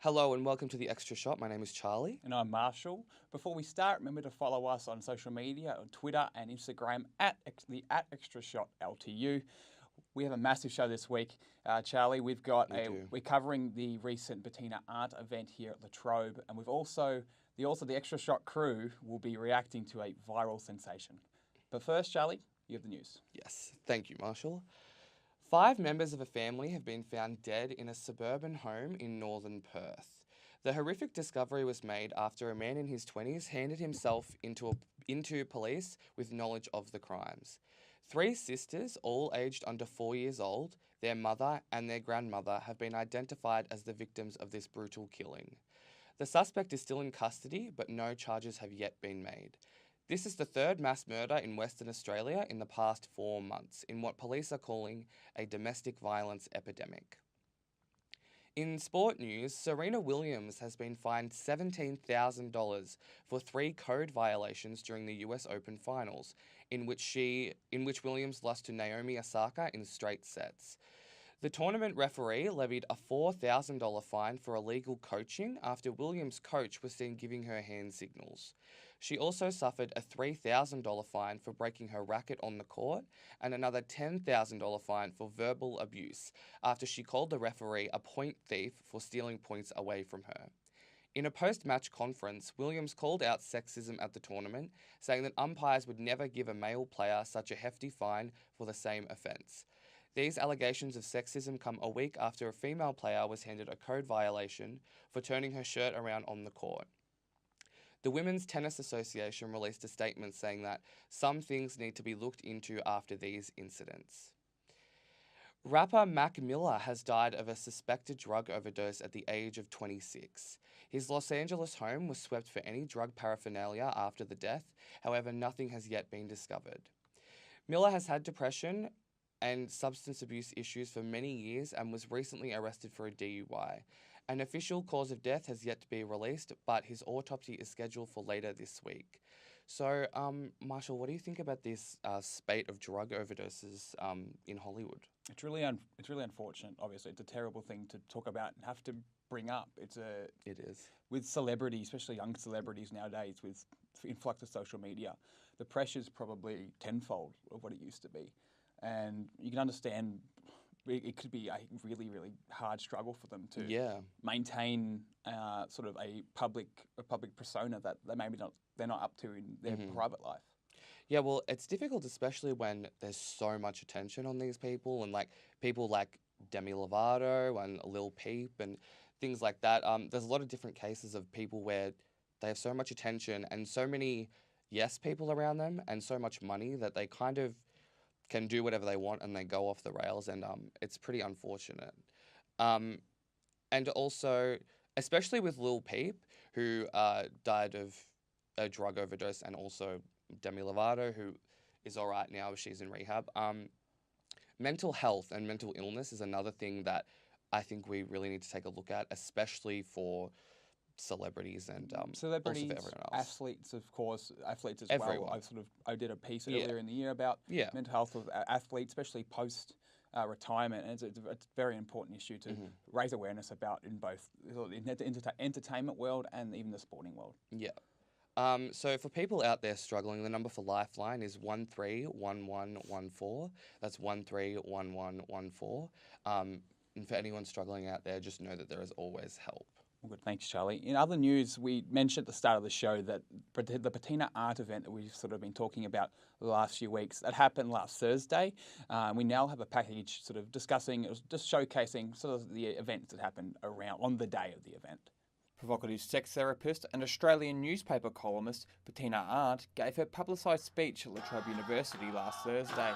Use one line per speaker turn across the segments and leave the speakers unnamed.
Hello and welcome to the Extra Shot. My name is Charlie.
And I'm Marshall. Before we start, remember to follow us on social media, on Twitter and Instagram at Extra Shot LTU. We have a massive show this week, Charlie. We're covering the recent Bettina Arndt event here at La Trobe, and we've also the Extra Shot crew will be reacting to a viral sensation. But first, Charlie, you have the news.
Yes, thank you, Marshall. 5 members of a family have been found dead in a suburban home in northern Perth. The horrific discovery was made after a man in his 20s handed himself into police with knowledge of the crimes. 3 sisters, all aged under 4 years old, their mother and their grandmother have been identified as the victims of this brutal killing. The suspect is still in custody, but no charges have yet been made. This is the 3rd mass murder in Western Australia in the past 4 months, in what police are calling a domestic violence epidemic. In sport news, Serena Williams has been fined $17,000 for 3 code violations during the US Open Finals, in which Williams lost to Naomi Osaka in straight sets. The tournament referee levied a $4,000 fine for illegal coaching after Williams' coach was seen giving her hand signals. She also suffered a $3,000 fine for breaking her racket on the court and another $10,000 fine for verbal abuse after she called the referee a point thief for stealing points away from her. In a post-match conference, Williams called out sexism at the tournament, saying that umpires would never give a male player such a hefty fine for the same offence. These allegations of sexism come a week after a female player was handed a code violation for turning her shirt around on the court. The Women's Tennis Association released a statement saying that some things need to be looked into after these incidents. Rapper Mac Miller has died of a suspected drug overdose at the age of 26. His Los Angeles home was swept for any drug paraphernalia after the death, however, nothing has yet been discovered. Miller has had depression and substance abuse issues for many years and was recently arrested for a DUI. An official cause of death has yet to be released, but his autopsy is scheduled for later this week. So, Marshall, what do you think about this spate of drug overdoses in Hollywood?
It's really unfortunate. Obviously, it's a terrible thing to talk about and have to bring up. It is with celebrities, especially young celebrities nowadays, with the influx of social media. The pressure's probably tenfold of what it used to be, and you can understand. It could be a really, really hard struggle for them to maintain sort of a public persona that they're not up to in their private life.
Yeah, well, it's difficult, especially when there's so much attention on these people, and like people like Demi Lovato and Lil Peep and things like that. There's a lot of different cases of people where they have so much attention and so many yes people around them and so much money that they kind of can do whatever they want and they go off the rails, and it's pretty unfortunate. And also, especially with Lil Peep, who died of a drug overdose, and also Demi Lovato, who is all right now, she's in rehab. Mental health and mental illness is another thing that I think we really need to take a look at, especially for celebrities and
celebrities,
also for everyone else.
athletes as
Everyone.
well. I did a piece earlier in the year about mental health of athletes, especially post retirement, and it's a very important issue to raise awareness about in both the entertainment world and even the sporting world.
Yeah. So for people out there struggling, the number for Lifeline is 131114. That's 131114. And for anyone struggling out there, just know that there is always help.
Well, good. Thanks, Charlie. In other news, we mentioned at the start of the show that the Bettina Arndt event that we've sort of been talking about the last few weeks, that happened last Thursday. We now have a package sort of discussing, it was just showcasing sort of the events that happened on the day of the event. Provocative sex therapist and Australian newspaper columnist Bettina Arndt gave her publicised speech at La Trobe University last Thursday.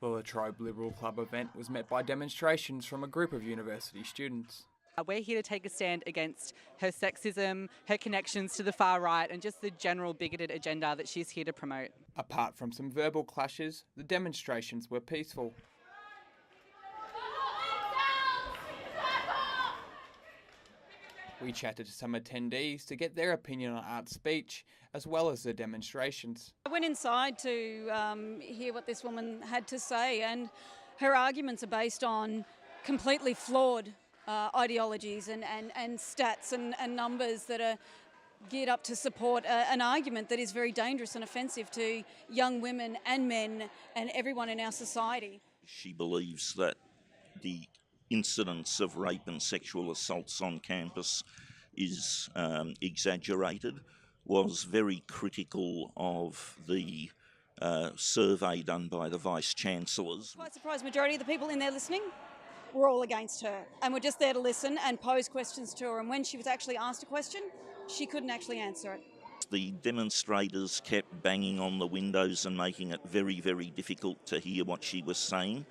The La Trobe Liberal Club event was met by demonstrations from a group of university students.
We're here to take a stand against her sexism, her connections to the far right, and just the general bigoted agenda that she's here to promote.
Apart from some verbal clashes, the demonstrations were peaceful. We chatted to some attendees to get their opinion on Arndt's speech, as well as the demonstrations.
I went inside to hear what this woman had to say, and her arguments are based on completely flawed ideologies and stats and numbers that are geared up to support an argument that is very dangerous and offensive to young women and men and everyone in our society.
She believes that the incidence of rape and sexual assaults on campus is exaggerated, was very critical of the survey done by the Vice-Chancellors.
Quite surprised, majority of the people in there listening were all against her and were just there to listen and pose questions to her, and when she was actually asked a question, she couldn't actually answer it.
The demonstrators kept banging on the windows and making it very, very difficult to hear what she was saying,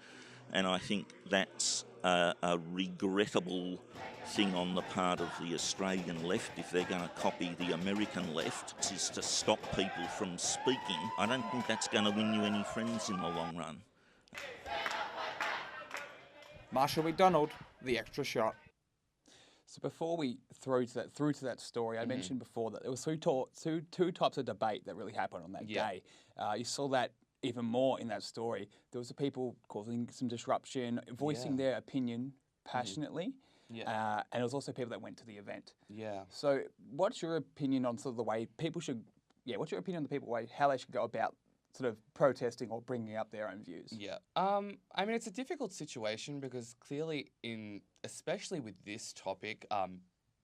and I think that's a regrettable thing on the part of the Australian left, if they're going to copy the American left, is to stop people from speaking. I don't think that's going to win you any friends in the long run.
Marsha McDonald, the extra shot. So before we through to that story, I mentioned before that there was two types of debate that really happened on that day. You saw that even more in that story. There was the people causing some disruption, voicing their opinion passionately. And there was also people that went to the event. So what's your opinion on sort of the way people should, what's your opinion on the people how they should go about sort of protesting or bringing up their own views?
I mean, it's a difficult situation because clearly especially with this topic,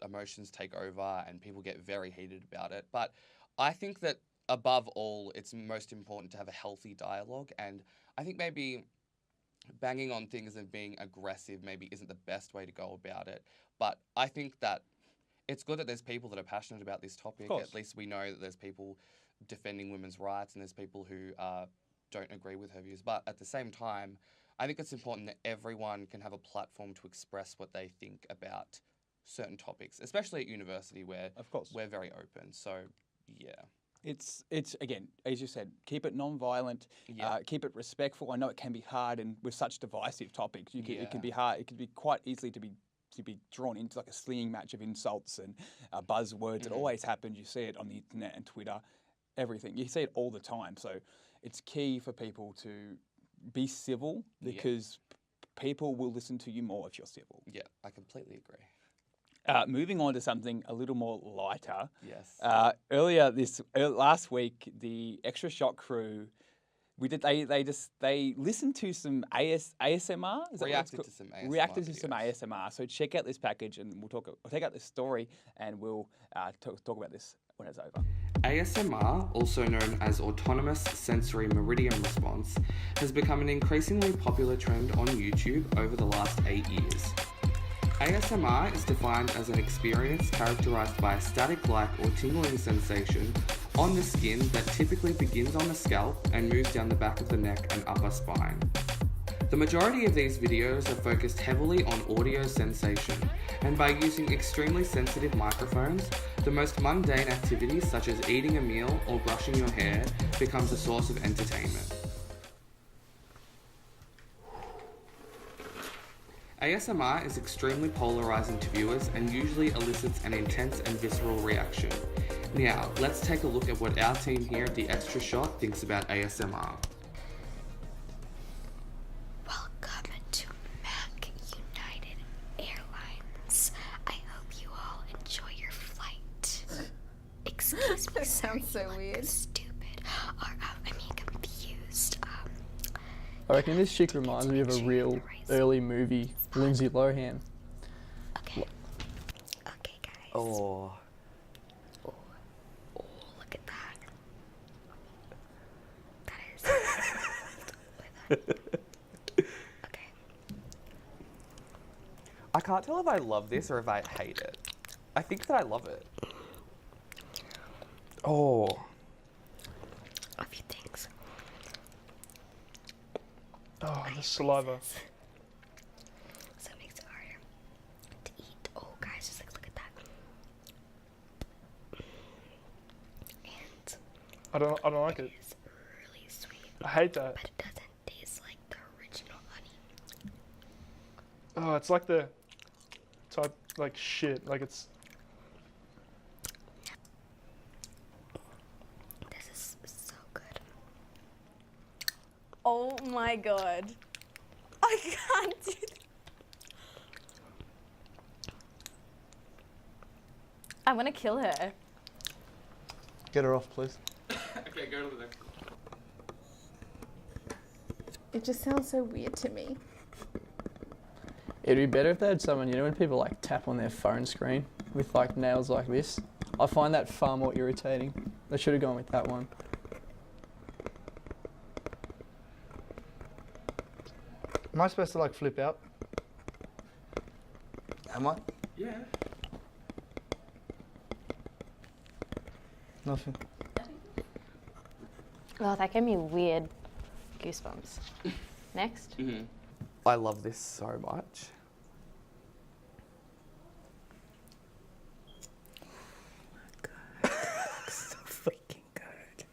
emotions take over and people get very heated about it. But I think that above all, it's most important to have a healthy dialogue, and I think maybe banging on things and being aggressive maybe isn't the best way to go about it. But I think that it's good that there's people that are passionate about this topic. At least we know that there's people defending women's rights and there's people who don't agree with her views. But at the same time, I think it's important that everyone can have a platform to express what they think about certain topics, especially at university where we're very open. So, yeah.
It's again, as you said, keep it non-violent, keep it respectful. I know it can be hard, and with such divisive topics, it can be hard. It can be quite easily to be drawn into like a slinging match of insults and buzzwords. It always happens. You see it on the internet and Twitter, everything. You see it all the time. So it's key for people to be civil because people will listen to you more if you're civil.
Yeah, I completely agree.
Moving on to something a little more lighter.
Yes.
Last week, the Extra Shot crew, they listened to some ASMR.
Reacted to some ASMR.
Reacted to some ASMR. So check out this package, and we'll take out this story, and we'll talk about this when it's over.
ASMR, also known as Autonomous Sensory Meridian Response, has become an increasingly popular trend on YouTube over the last 8 years. ASMR is defined as an experience characterized by a static-like or tingling sensation on the skin that typically begins on the scalp and moves down the back of the neck and upper spine. The majority of these videos are focused heavily on audio sensation, and by using extremely sensitive microphones, the most mundane activities such as eating a meal or brushing your hair becomes a source of entertainment. ASMR is extremely polarizing to viewers and usually elicits an intense and visceral reaction. Now, let's take a look at what our team here at The Extra Shot thinks about ASMR.
Welcome to Mac United Airlines. I hope you all enjoy your flight. Excuse me,
That sounds so weird.
Stupid. Or, confused.
I reckon this chick reminds me of a real early movie, Lindsay Lohan.
Okay. Okay, guys.
Oh,
look at that. That is... Okay.
I can't tell if I love this or if I hate it. I think that I love it. Oh.
A few things.
Oh, the saliva.
So it makes it harder to eat. Oh, guys, just look at that. And
I don't like it.
it's really sweet.
I hate that.
But it doesn't taste like the original honey.
Oh, it's like the type like shit. Like it's.
This is so good.
Oh my god. I can't do that. I want to kill her.
Get her off, please.
Okay, go to the next one.
It just sounds so weird to me.
It'd be better if they had someone, you know, when people like tap on their phone screen with like nails like this. I find that far more irritating. They should have gone with that one.
Am I supposed to like flip out? Am I?
Yeah.
Nothing.
Oh, that gave me weird goosebumps. Next.
Mm-hmm. I love this so much.
So freaking good.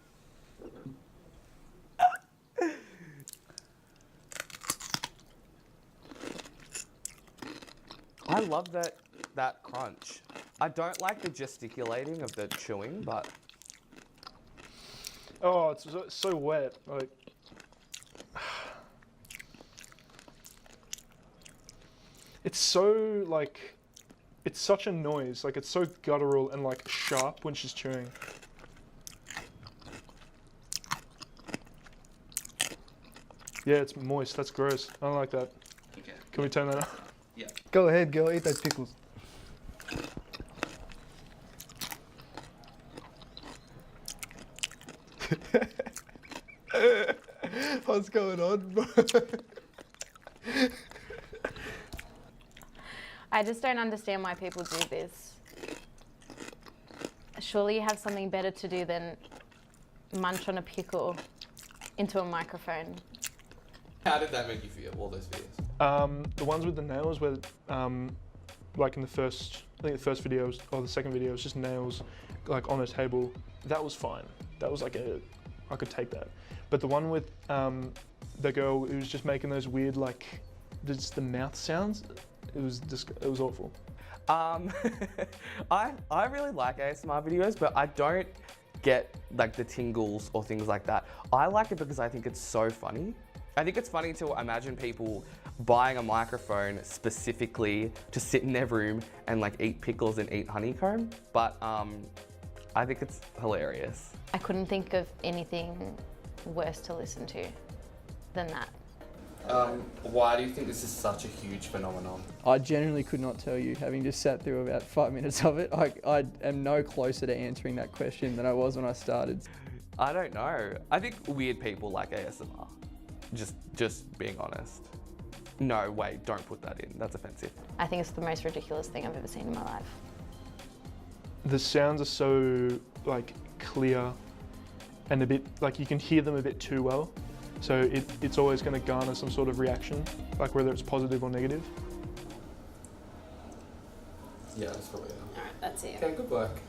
I love that crunch. I don't like the gesticulating of the chewing, but
Oh, it's so wet. Like, it's so like, it's such a noise. Like, it's so guttural and like sharp when she's chewing. Yeah, it's moist. That's gross. I don't like that.
okay.
Can we turn that up?
Yeah.
Go ahead, girl. Eat those pickles. What's going on, bro?
I just don't understand why people do this. Surely you have something better to do than munch on a pickle into a microphone.
How did that make you feel, all those videos?
The ones with the nails where, like in the first, I think the first video was, or the second video was just nails, like on a table. That was fine. That was like I could take that. But the one with the girl who was just making those weird like, just the mouth sounds, it was awful.
I really like ASMR videos, but I don't get like the tingles or things like that. I like it because I think it's so funny. I think it's funny to imagine people buying a microphone specifically to sit in their room and like eat pickles and eat honeycomb, but I think it's hilarious.
I couldn't think of anything worse to listen to than that.
Why do you think this is such a huge phenomenon?
I genuinely could not tell you, having just sat through about 5 minutes of it. I am no closer to answering that question than I was when I started.
I don't know. I think weird people like ASMR. Just being honest. No, wait, don't put that in. That's offensive.
I think it's the most ridiculous thing I've ever seen in my life.
The sounds are so like clear and a bit like you can hear them a bit too well. So it's always going to garner some sort of reaction, like whether it's positive or negative.
Yeah, that's probably it.
All right, that's it.
Okay, good work.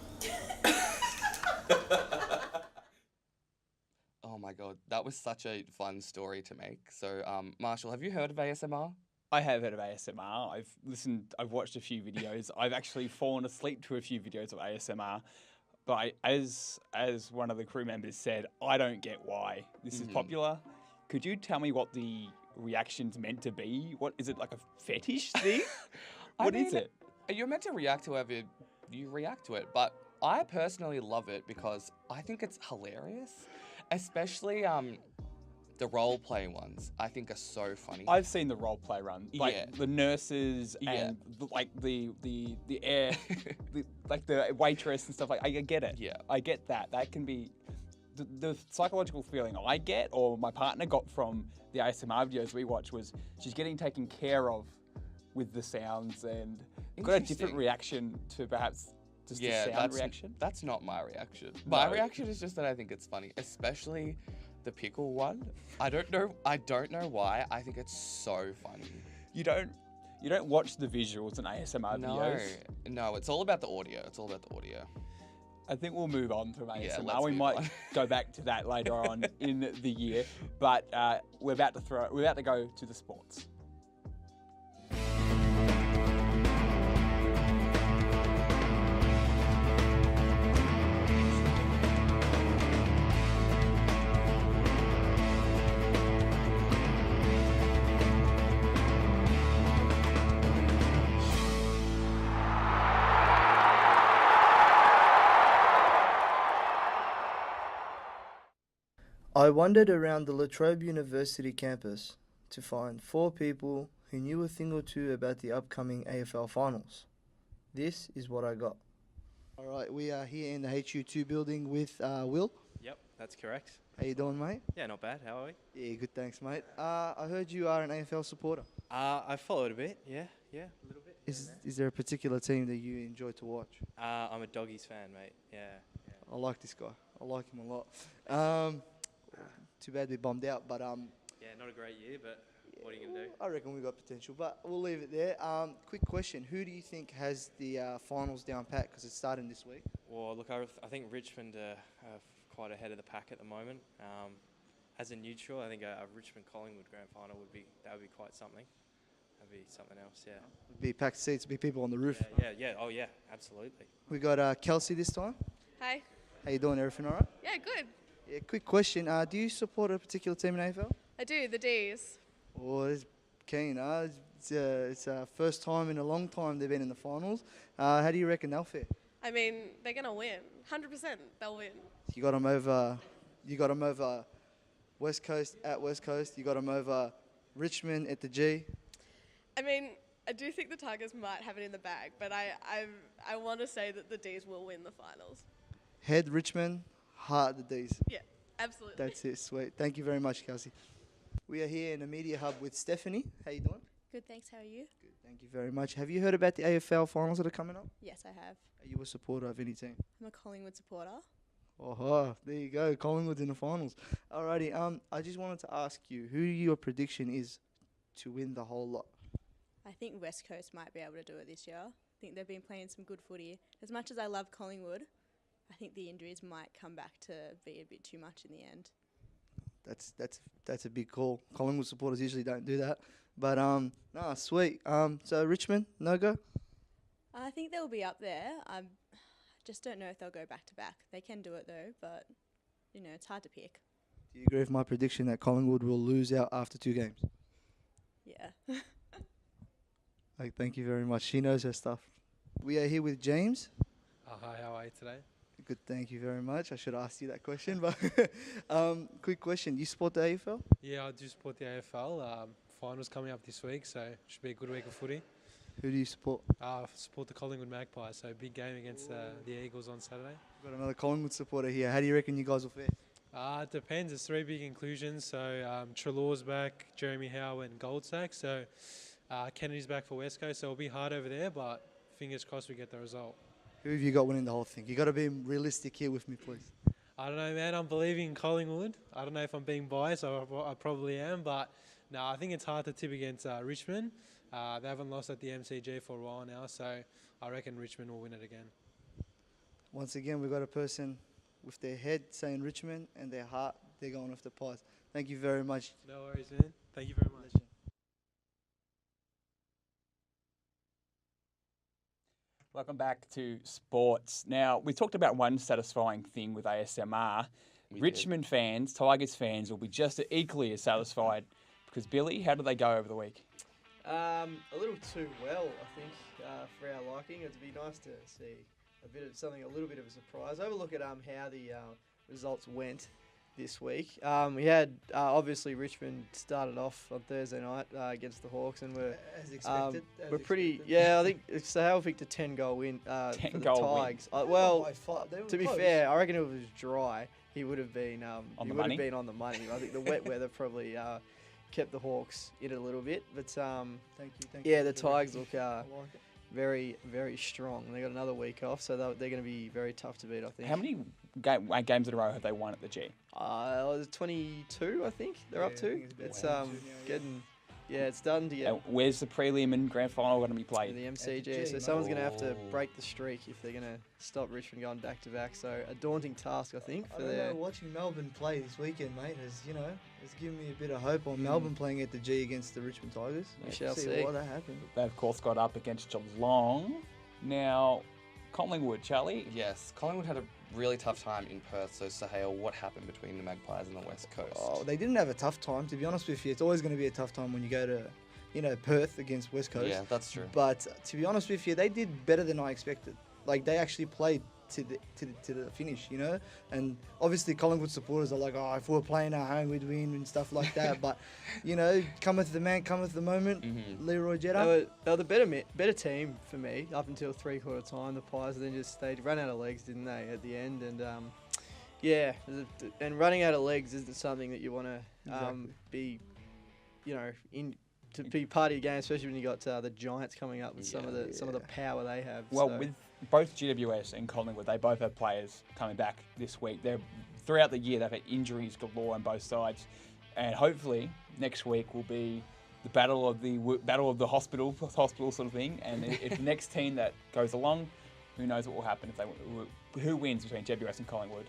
Oh my god, that was such a fun story to make. So, Marshall, have you heard of ASMR?
I have heard of ASMR. I've watched a few videos. I've actually fallen asleep to a few videos of ASMR. But as one of the crew members said, I don't get why this is popular. Could you tell me what the reaction's meant to be? What is it, like a fetish thing? What is it?
You're meant to react to however you react to it, but I personally love it because I think it's hilarious, especially the role play ones. I think are so funny.
I've seen the role play run, like the nurses and the air, like the waitress and stuff. Like I get it.
Yeah,
I get that. That can be the psychological feeling I get, or my partner got from the ASMR videos we watched was she's getting taken care of with the sounds and got a different reaction to perhaps just the sound reaction.
That's not my reaction. My reaction is just that I think it's funny, especially the pickle one. I don't know why. I think it's so funny.
You don't watch the visuals in ASMR videos.
No, it's all about the audio.
I think we'll move on from ASMR.
Yeah,
we might go back to that later on in the year, but we're about to go to the sports.
I wandered around the La Trobe University campus to find 4 people who knew a thing or two about the upcoming AFL finals. This is what I got. All right, we are here in the HU2 building with Will.
Yep, that's correct.
How you doing, mate?
Yeah, not bad. How are we?
Yeah, good, thanks, mate. I heard you are an AFL supporter.
I followed a bit. Yeah, a little bit.
Is there a particular team that you enjoy to watch?
I'm a Doggies fan, mate. Yeah.
I like this guy. I like him a lot. Too bad we bombed out, but
Yeah, not a great year, but what are you gonna do?
I reckon we got potential, but we'll leave it there. Quick question: who do you think has the finals down pat? Because it's starting this week.
Well, look, I think Richmond are quite ahead of the pack at the moment. As a neutral, I think a Richmond-Collingwood grand final would be quite something. That'd be something else, yeah.
Be packed seats, be people on the roof.
Yeah. Oh, yeah, absolutely.
We got Kelsey this time.
Hi.
How you doing? Everything all right?
Yeah, good.
Yeah. Quick question: do you support a particular team in AFL?
I do, the D's.
Oh, it's keen. It's first time in a long time they've been in the finals. How do you reckon they'll fare?
I mean, they're going to win. 100% they'll win.
You got them over. You got them over West Coast at West Coast. You got them over Richmond at the G.
I mean, I do think the Tigers might have it in the bag, but I want to say that the D's will win the finals.
Head Richmond, heart the D's.
Yeah, absolutely.
That's it. Sweet. Thank you very much, Kelsey. We are here in the media hub with Stephanie. How you doing?
Good, thanks. How are you?
Good. Thank you very much. Have you heard about the AFL finals that are coming up?
Yes, I have.
Are you a supporter of any team?
I'm a Collingwood supporter.
Oh, there you go. Collingwood's in the finals. Alrighty. I just wanted to ask you who your prediction is to win the whole lot.
I think West Coast might be able to do it this year. I think they've been playing some good footy. As much as I love Collingwood, I think the injuries might come back to be a bit too much in the end.
That's a big call. Collingwood supporters usually don't do that. But sweet. So Richmond, no go?
I think they'll be up there. I just don't know if they'll go back to back. They can do it though, but it's hard to pick.
Do you agree with my prediction that Collingwood will lose out after 2 games?
Yeah.
Thank you very much. She knows her stuff. We are here with James.
Hi, how are you today?
Good, thank you very much. I should have asked you that question, but quick question. You support the AFL?
Yeah, I do support the AFL. Finals coming up this week, so it should be a good week of footy.
Who do you support?
I support the Collingwood Magpies, so big game against the Eagles on Saturday.
We've got another Collingwood supporter here. How do you reckon you guys will fare?
It depends. There's 3 big inclusions. So Treloar's back, Jeremy Howe and Goldsack. So Kennedy's back for West Coast, so it'll be hard over there, but fingers crossed we get the result.
Who have you got winning the whole thing? You got to be realistic here with me, please.
I don't know, man. I'm believing in Collingwood. I don't know if I'm being biased. I probably am, but no, I think it's hard to tip against Richmond. They haven't lost at the MCG for a while now, so I reckon Richmond will win it again.
Once again, we've got a person with their head saying Richmond and their heart, they're going with the Pies. Thank you very much.
No worries, man. Thank you very much.
Welcome back to sports. Now, we talked about one satisfying thing with ASMR. Richmond fans, Tigers fans will be just equally as satisfied because, Billy, how did they go over the week?
A little too well, I think, for our liking. It'd be nice to see a little bit of a surprise. Have a look at how the results went this week. We had obviously Richmond started off on Thursday night against the Hawks, and
as expected.
We're pretty. Yeah, I think so. Hale picked a 10-goal win for the Tigers. Well, to be fair, I reckon if it was dry, he would have been on the money. I think the wet weather probably kept the Hawks in it a little bit, but
thank you.
Yeah, the Tigers look very, very strong. They got another week off, so they're going to be very tough to beat, I think.
How many games in a row have they won at the G?
22, I think they're up to. It's getting. Yeah, it's starting to get.
Where's the prelim and grand final going to be played?
The MCG. So someone's going to have to break the streak if they're going to stop Richmond going back to back. So a daunting task, I think.
I don't know. Watching Melbourne play this weekend, mate, has given me a bit of hope on Melbourne playing at the G against the Richmond Tigers.
We shall see
what that happens.
They of course got up against Geelong. Now, Collingwood, Charlie.
Yes, Collingwood had a really tough time in Perth. So Sahale, what happened between the Magpies and the West Coast?
Oh, they didn't have a tough time, to be honest with you. It's always going to be a tough time when you go to, Perth against West Coast.
Yeah, that's true.
But to be honest with you, they did better than I expected. Like, they actually played to the finish, you know. And obviously Collingwood supporters are like, oh, if we're playing at home, we'd win and stuff like that. But you know, cometh the man, cometh the moment. Leroy Jetta.
They were the better team for me up until 3/4 time. The Pies, then they ran out of legs, didn't they, at the end? And yeah, and running out of legs isn't something that you want to be, you know, to be part of your game, especially when you got the Giants coming up with some of the power they have.
Well,
so.
with both GWS and Collingwood, they both have players coming back this week. Throughout the year, they've had injuries galore on both sides, and hopefully next week will be the battle of the hospital sort of thing. And if the next team that goes along, who knows what will happen who wins between GWS and Collingwood.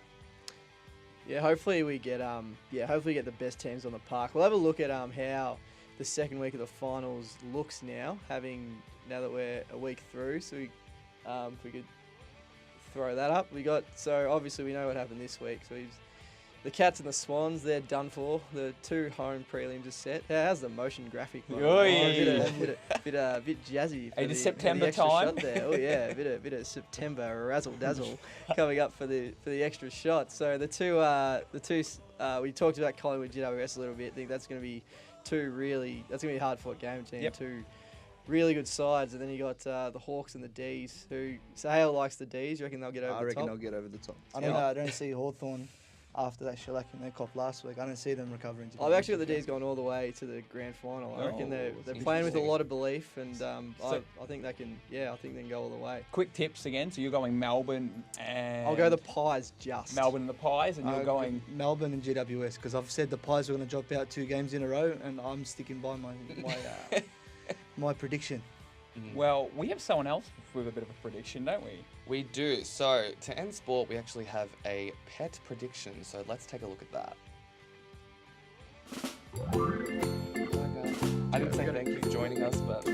Yeah, hopefully we get the best teams on the park. We'll have a look at how the second week of the finals looks now that we're a week through. So if we could throw that up, so obviously we know what happened this week. So the Cats and the Swans, they're done for. The 2 home prelims are set. How's the motion graphic? A bit jazzy. For
the
the
September
extra
time.
Shot there. Oh yeah, a bit of September razzle dazzle coming up for the extra shot. So the two we talked about Collingwood GWS a little bit. I think that's going to be that's going to be a hard fought game team.
Yep.
2 really good sides, and then you got the Hawks and the D's. Who Sahale likes the D's. You reckon they'll get over the top?
I reckon they'll get over the top. I don't see Hawthorn after that shellacking they copped last week. I don't see them recovering.
I've actually got the D's going all the way to the grand final. I reckon they're playing with a lot of belief, and I think they can. Yeah, I think they can go all the way.
Quick tips again. So you're going Melbourne and
I'll go the Pies just.
Melbourne and the Pies, and you're going
Melbourne and GWS because I've said the Pies are going to drop out 2 games in a row, and I'm sticking by my prediction.
Well, we have someone else with a bit of a prediction, don't we?
We do. So, to end sport, we actually have a pet prediction. So, let's take a look at that. I didn't say thank you for joining us, but...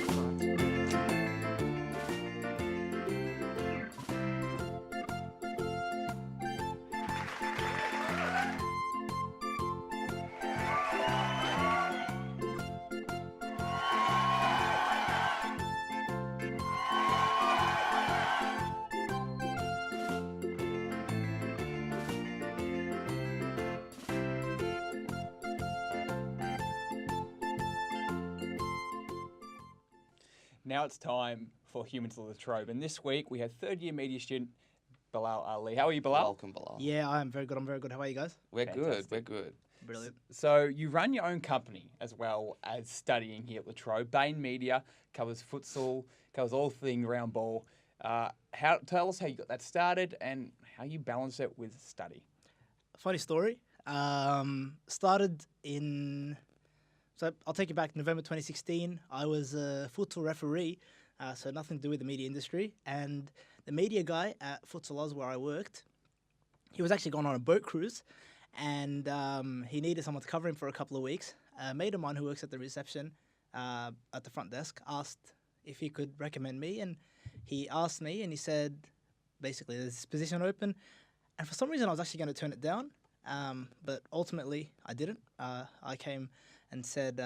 Now it's time for Humans of the Trobe. And this week we have third-year media student Bilal Ali. How are you, Bilal?
Welcome, Bilal.
Yeah, I'm very good. I'm very good. How are you guys?
We're good. We're good.
Brilliant.
So you run your own company as well as studying here at La Trobe. Bain Media covers futsal, covers all things round ball. Tell us how you got that started and how you balance it with study.
Funny story. Started in... So I'll take you back to November 2016. I was a futsal referee, so nothing to do with the media industry. And the media guy at Futsal Oz, where I worked, he was actually going on a boat cruise, and he needed someone to cover him for a couple of weeks. A mate of mine who works at the reception at the front desk asked if he could recommend me, and he asked me, and he said, basically, there's this position open. And for some reason, I was actually going to turn it down, but ultimately, I didn't. I came and said,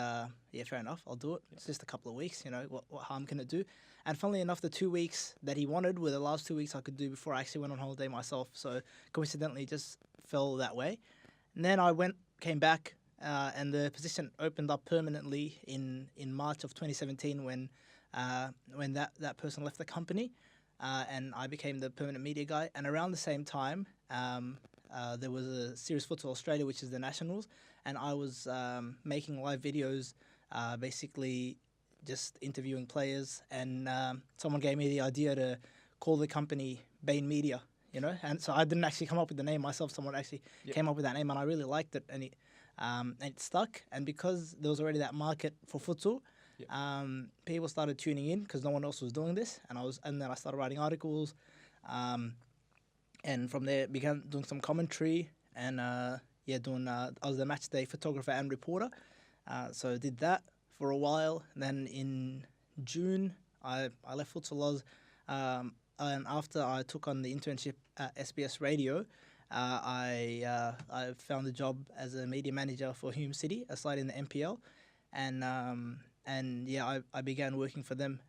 yeah, fair enough, I'll do it. It's just a couple of weeks, you know, what harm can it do? And funnily enough, the 2 weeks that he wanted were the last 2 weeks I could do before I actually went on holiday myself. So coincidentally, it just fell that way. And then I came back, and the position opened up permanently in March of 2017 when that person left the company, and I became the permanent media guy. And around the same time, there was a Series Futsal Australia, which is the Nationals, and I was making live videos, basically just interviewing players, and someone gave me the idea to call the company Bain Media, you know, and so I didn't actually come up with the name myself. Someone actually came up with that name, and I really liked it, and it stuck. And because there was already that market for futsal, people started tuning in because no one else was doing this, and then I started writing articles, and from there began doing some commentary, and I was the match day photographer and reporter, so I did that for a while. And then in June, I left Futsal Oz, and after I took on the internship at SBS Radio, I found a job as a media manager for Hume City, a side in the NPL, and I began working for them.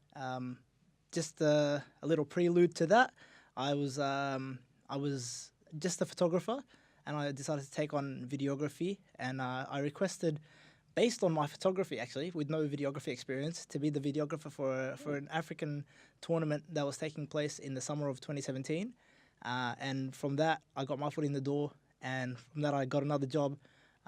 Just a little prelude to that, I was just a photographer, and I decided to take on videography. And I requested, based on my photography actually, with no videography experience, to be the videographer for an African tournament that was taking place in the summer of 2017. And from that, I got my foot in the door, and from that, I got another job.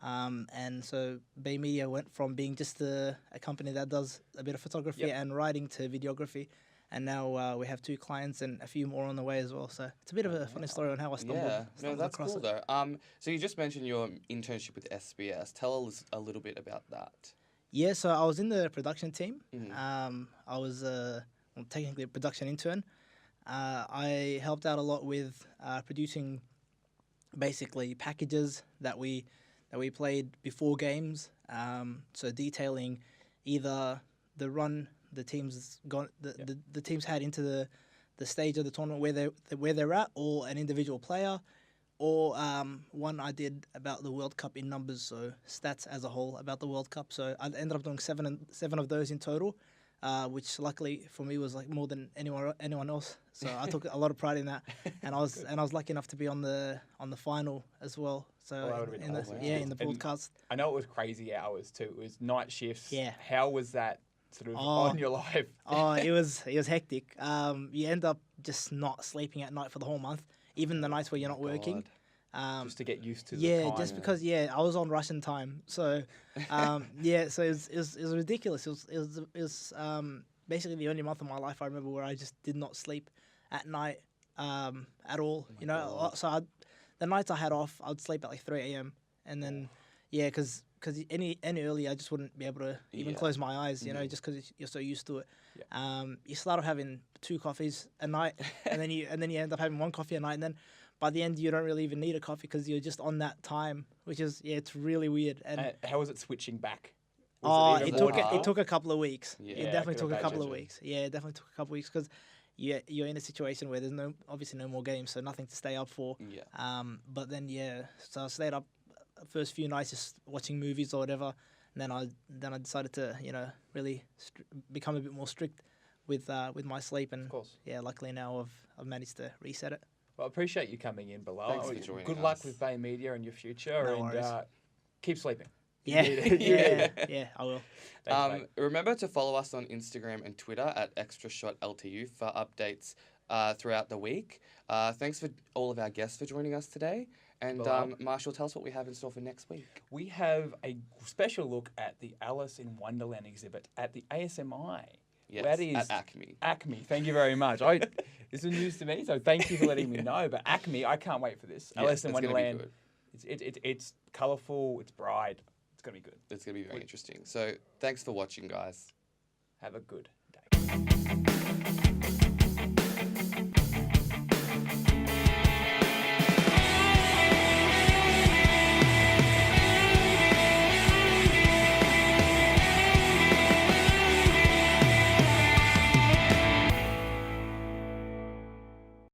And so Bay Media went from being just a company that does a bit of photography and writing to videography. And now we have 2 clients and a few more on the way as well. So it's a bit of a funny story on how I stumbled
that's
across
cool
it.
though. So you just mentioned your internship with SBS. Tell us a little bit about that.
Yeah, so I was in the production team. I was technically a production intern. I helped out a lot with producing basically packages that we played before games. So detailing either the run the teams the teams had into the stage of the tournament where they're at, or an individual player, or one I did about the World Cup in numbers, so stats as a whole about the World Cup. So I ended up doing seven of those in total, which luckily for me was like more than anyone else. So I took a lot of pride in that, and I was lucky enough to be on the final as well. So in the broadcast.
I know it was crazy hours too. It was night shifts.
Yeah.
How was that sort of on your life?
It was hectic. You end up just not sleeping at night for the whole month, even the nights where you're not working.
Just to get used to the time.
Just because I was on Russian time, so so it was ridiculous. It was basically the only month of my life I remember where I just did not sleep at night at all. So the nights I had off, I'd sleep at like 3 a.m. and then because any earlier I just wouldn't be able to even close my eyes, just because you're so used to it. You start off having 2 coffees a night, and then you end up having 1 coffee a night, and then by the end you don't really even need a coffee because you're just on that time, which is it's really weird. And
how was it switching back?
It took a couple of weeks.
Yeah,
It definitely took a couple of weeks. Yeah, it definitely took a couple of weeks because you're in a situation where there's obviously no more games, so nothing to stay up for. But then so I stayed up first few nights just watching movies or whatever, and then I decided to really become a bit more strict with my sleep, and luckily now I've managed to reset it.
Well, I appreciate you coming in, Bilal.
Thanks for joining
Good
us.
luck with Bay Media in your future, and keep sleeping.
I will.
Thanks,
remember to follow us on Instagram and Twitter at ExtraShotLTU for updates throughout the week. Thanks for all of our guests for joining us today. And Marshall, tell us what we have in store for next week.
We have a special look at the Alice in Wonderland exhibit at the ASMI.
Yes,
that is
at Acme.
Acme, thank you very much. This is news to me, so thank you for letting me know. But Acme, I can't wait for this. Alice in Wonderland. It's colourful, it's bright. It's going to be good.
It's going to be very interesting. So thanks for watching, guys.
Have a good day.